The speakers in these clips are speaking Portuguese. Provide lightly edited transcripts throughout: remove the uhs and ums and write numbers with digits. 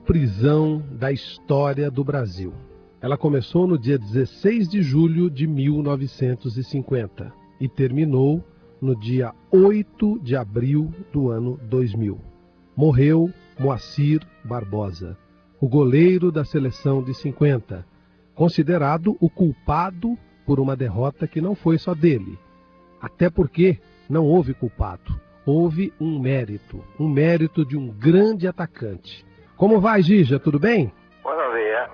prisão da história do Brasil. Ela começou no dia 16 de julho de 1950 e terminou no dia 8 de abril do ano 2000. Morreu Moacir Barbosa, o goleiro da seleção de 50, considerado o culpado por uma derrota que não foi só dele. Até porque não houve culpado, houve um mérito de um grande atacante. Como vai, Gija? Tudo bem? Buenos días.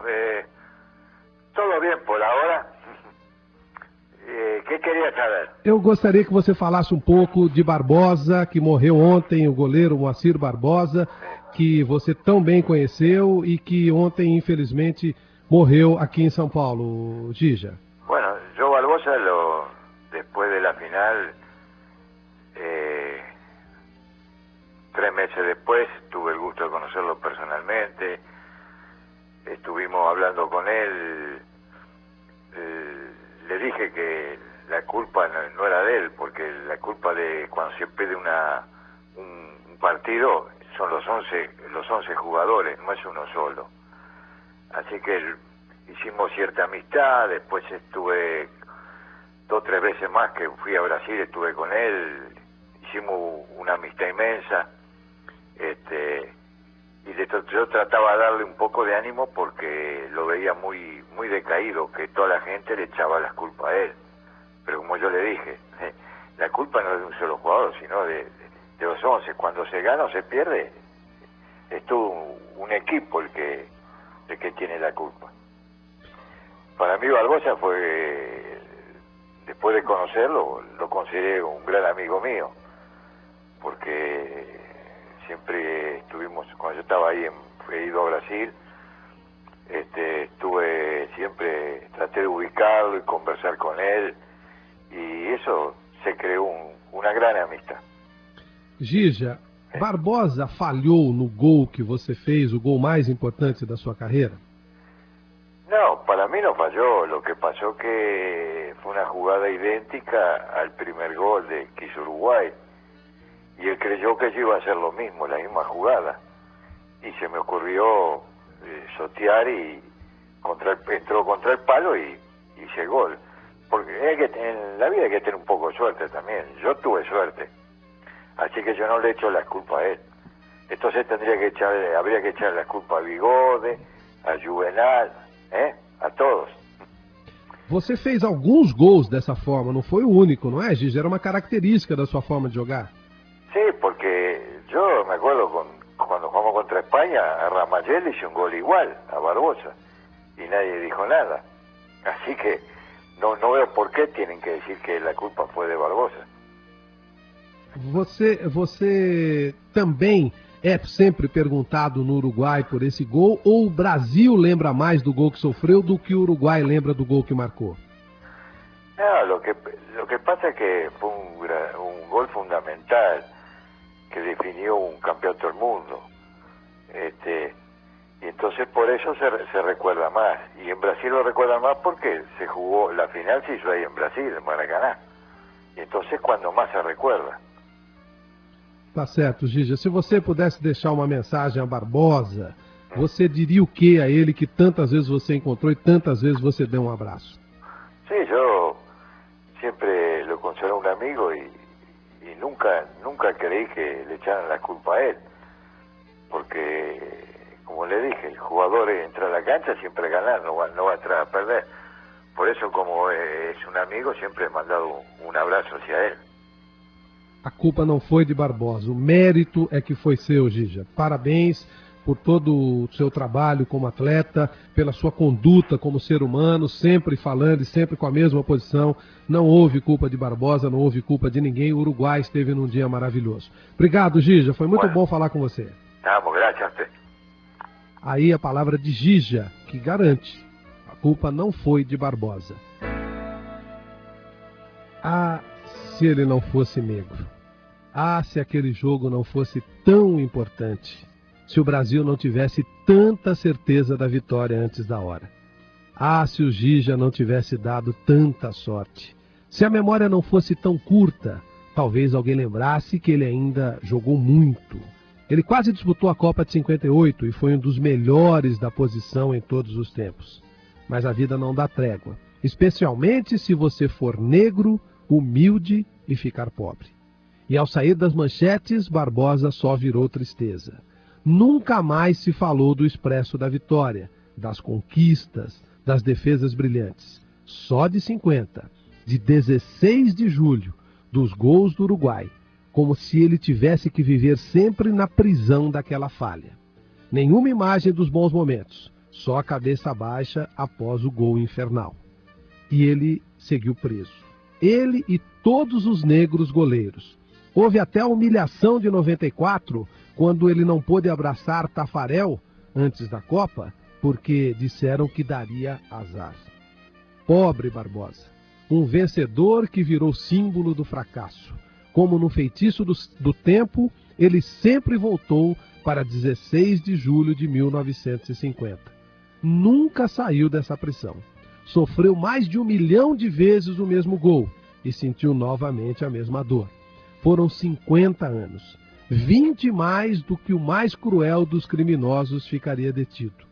Todo bien por ahora. ¿Qué quería saber? Eu gostaria que você falasse um pouco de Barbosa, que morreu ontem, o goleiro Moacir Barbosa, que você tão bem conheceu e que ontem, infelizmente, morreu aqui em São Paulo, Gija. Bueno, yo Barbosa, después de la final, 3 meses después, tuve el gusto de conocerlo personalmente, estuvimos hablando con él, le dije que la culpa no era de él, porque la culpa de cuando se pierde un partido son los 11 jugadores, no es uno solo. Así que hicimos cierta amistad, después estuve 2 o 3 veces más que fui a Brasil, estuve con él, hicimos una amistad inmensa, y yo trataba de darle un poco de ánimo porque lo veía muy decaído, que toda la gente le echaba las culpas a él. Pero como yo le dije, la culpa no es de un solo jugador, sino de los 11. Cuando se gana o se pierde, es todo un equipo el que tiene la culpa. Para mí Barbosa fue, después de conocerlo, lo consideré un gran amigo mío, porque siempre estuvimos, cuando yo estaba ahí, he ido a Brasil, siempre traté de ubicarlo y conversar con él, y eso se creó una gran amistad. Gija, Barbosa falhou no gol que você fez, o gol mais importante da sua carreira? No, para mí no falló. Lo que pasó que fue una jugada idéntica al primer gol que hizo Uruguay, y él creyó que yo iba a hacer lo mismo, la misma jugada, y se me ocurrió sotear y entró contra el palo y hice gol. Porque en la vida hay que tener un poco de suerte también. Yo tuve suerte, así que yo no le echo la culpa a él. Entonces habría que echarle la culpa a Bigode, a Juvenal, a todos. Você fez alguns gols dessa forma, não foi o único, não é, Gija? Era uma característica da sua forma de jogar. Sí, porque yo me acuerdo cuando jugamos contra España, a Ramallel hice un gol igual, a Barbosa, y nadie dijo nada. Así que no veo por qué tienen que decir que la culpa fue de Barbosa. Você também é sempre perguntado no Uruguai por esse gol, ou o Brasil lembra mais do gol que sofreu do que o Uruguai lembra do gol que marcou? No, lo que pasa es que fue un gol fundamental que definió un campeonato del mundo. Y entonces por eso se recuerda más. Y en Brasil lo recuerdan más porque se jugó, la final se hizo ahí en Brasil, en Maracanã. E entonces quando mais se recuerda. Tá certo, Gija. Se você pudesse deixar uma mensagem a Barbosa, você diria o que a ele que tantas vezes você encontrou e tantas vezes você deu um abraço? Sí, yo siempre lo considero un amigo y nunca creí que le echaran la culpa a él. Porque, como le dije, el jugador entra a la cancha siempre a ganar, no va a entrar a perder. Por eso, como es un amigo, siempre he mandado un abrazo hacia él. A culpa não foi de Barbosa, o mérito é que foi seu, Gija. Parabéns por todo o seu trabalho como atleta, pela sua conduta como ser humano, sempre falando e sempre com a mesma posição. Não houve culpa de Barbosa, não houve culpa de ninguém. O Uruguai esteve num dia maravilhoso. Obrigado, Gija. Foi muito bom falar com você. Graças a você. Aí a palavra de Gija, que garante. A culpa não foi de Barbosa. Ah, se ele não fosse negro. Ah, se aquele jogo não fosse tão importante. Se o Brasil não tivesse tanta certeza da vitória antes da hora. Ah, se o Gija não tivesse dado tanta sorte. Se a memória não fosse tão curta, talvez alguém lembrasse que ele ainda jogou muito Ele quase disputou a Copa de 58 e foi um dos melhores da posição em todos os tempos. Mas a vida não dá trégua, especialmente se você for negro, humilde e ficar pobre. E ao sair das manchetes, Barbosa só virou tristeza. Nunca mais se falou do expresso da vitória, das conquistas, das defesas brilhantes. Só de 50, de 16 de julho, dos gols do Uruguai, como se ele tivesse que viver sempre na prisão daquela falha. Nenhuma imagem dos bons momentos, só a cabeça baixa após o gol infernal. E ele seguiu preso. Ele e todos os negros goleiros. Houve até a humilhação de 94, quando ele não pôde abraçar Tafarel antes da Copa, porque disseram que daria azar. Pobre Barbosa, um vencedor que virou símbolo do fracasso. Como no feitiço do tempo, ele sempre voltou para 16 de julho de 1950. Nunca saiu dessa prisão. Sofreu mais de 1 milhão de vezes o mesmo gol e sentiu novamente a mesma dor. Foram 50 anos, 20 mais do que o mais cruel dos criminosos ficaria detido.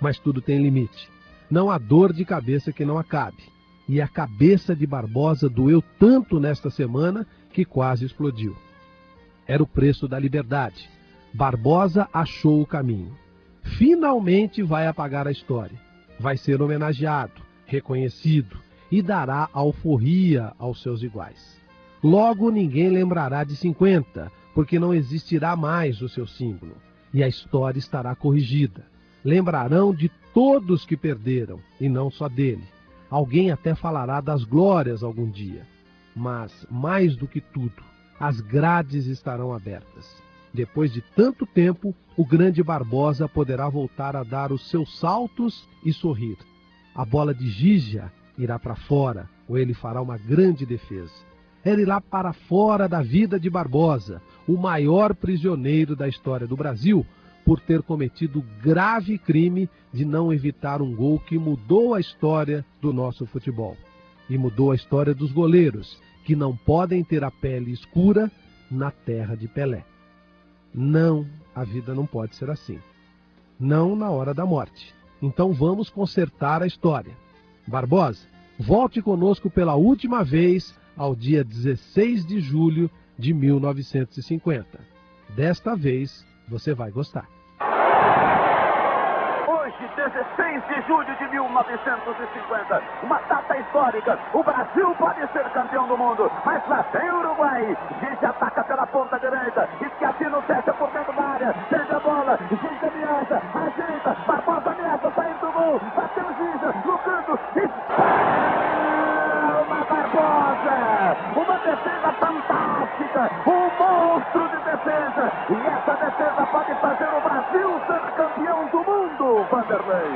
Mas tudo tem limite. Não há dor de cabeça que não acabe. E a cabeça de Barbosa doeu tanto nesta semana que quase explodiu. Era o preço da liberdade. Barbosa achou o caminho. Finalmente vai apagar a história. Vai ser homenageado, reconhecido e dará alforria aos seus iguais. Logo ninguém lembrará de 50, porque não existirá mais o seu símbolo. E a história estará corrigida. Lembrarão de todos que perderam, e não só dele. Alguém até falará das glórias algum dia. Mas, mais do que tudo, as grades estarão abertas. Depois de tanto tempo, o grande Barbosa poderá voltar a dar os seus saltos e sorrir. A bola de Gígia irá para fora, ou ele fará uma grande defesa. Ela irá para fora da vida de Barbosa, o maior prisioneiro da história do Brasil, por ter cometido o grave crime de não evitar um gol que mudou a história do nosso futebol. E mudou a história dos goleiros, que não podem ter a pele escura na terra de Pelé. Não, a vida não pode ser assim. Não na hora da morte. Então vamos consertar a história. Barbosa, volte conosco pela última vez ao dia 16 de julho de 1950. Desta vez, você vai gostar. Hoje, 16 de julho de 1950, uma data histórica. O Brasil pode ser campeão do mundo, mas lá tem o Uruguai. Gente ataca pela ponta direita, Esquiafino fecha por dentro da área, perde a bola, gente ameaça, ajeita, Barbosa ameaça, sair do gol, bateu o Gígia, no canto, uma Barbosa, uma defesa fantástica, um monstro de defesa, e essa defesa pode fazer o Brasil ser campeão do mundo, Vanderlei.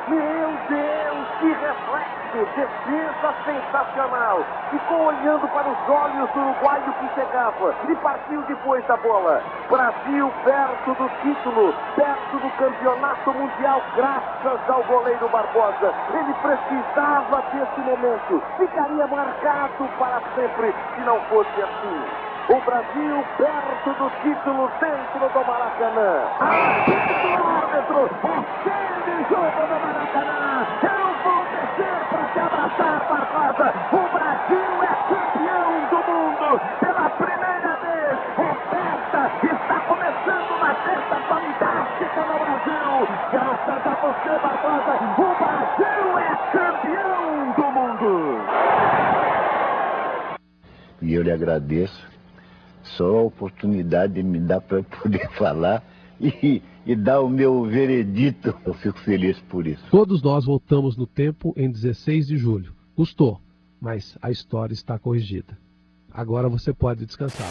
Meu Deus, que reflexo! Defesa sensacional! Ficou olhando para os olhos do uruguaio que chegava e partiu depois da bola. Brasil perto do título, perto do campeonato mundial, graças ao goleiro Barbosa. Ele precisava desse momento. Ficaria marcado para sempre se não fosse assim. O Brasil perto do título dentro do Maracanã. Árbitro, é de jogo no Maracanã. Eu vou descer para te abraçar, Barbosa. O Brasil é campeão do mundo pela primeira vez. Oferta está começando uma festa fantástica no Brasil. Graças a você, Barbosa, o Brasil é campeão do mundo. E eu lhe agradeço. Só a oportunidade de me dar para poder falar e dar o meu veredito. Eu fico feliz por isso. Todos nós voltamos no tempo em 16 de julho. Custou, mas a história está corrigida. Agora você pode descansar.